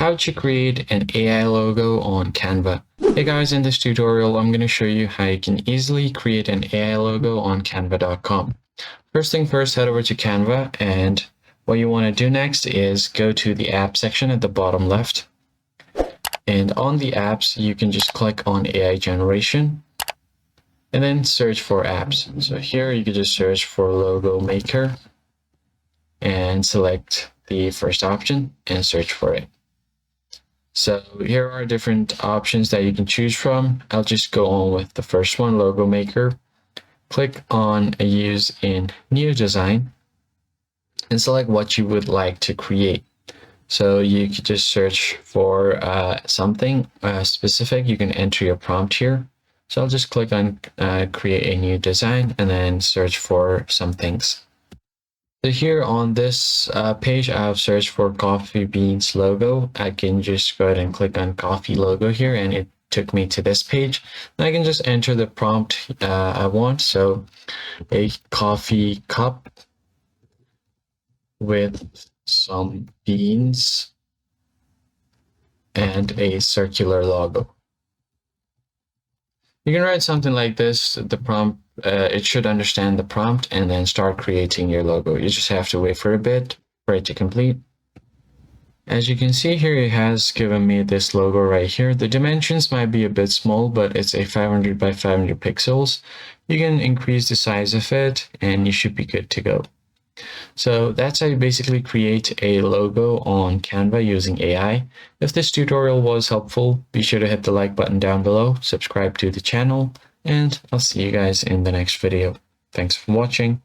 how to create an AI logo on Canva. Hey guys, in this tutorial, I'm going to show you how you can easily create an AI logo on canva.com. First thing first, head over to Canva, and what you want to do next is go to the app section at the bottom left. And on the apps, you can just click on AI generation and then search for apps. So here you can just search for logo maker and select the first option and search for it. So here are different options that you can choose from. I'll just go on with the first one, logo maker. Click on use in new design and select what you would like to create. So you could just search for something specific. You can enter your prompt here. So I'll just click on create a new design and then search for some things. So here on this page, I've searched for coffee beans logo. I can just go ahead and click on coffee logo here and it took me to this page. And I can just enter the prompt I want. So a coffee cup with some beans and a circular logo. You can write something like this. The prompt, it should understand the prompt and then start creating your logo. You just have to wait for a bit for it to complete. As you can see here, it has given me this logo right here. The dimensions might be a bit small, but it's a 500 by 500 pixels. You can increase the size of it and you should be good to go. So that's how you basically create a logo on Canva using AI. If this tutorial was helpful, be sure to hit the like button down below, subscribe to the channel, and I'll see you guys in the next video. Thanks for watching.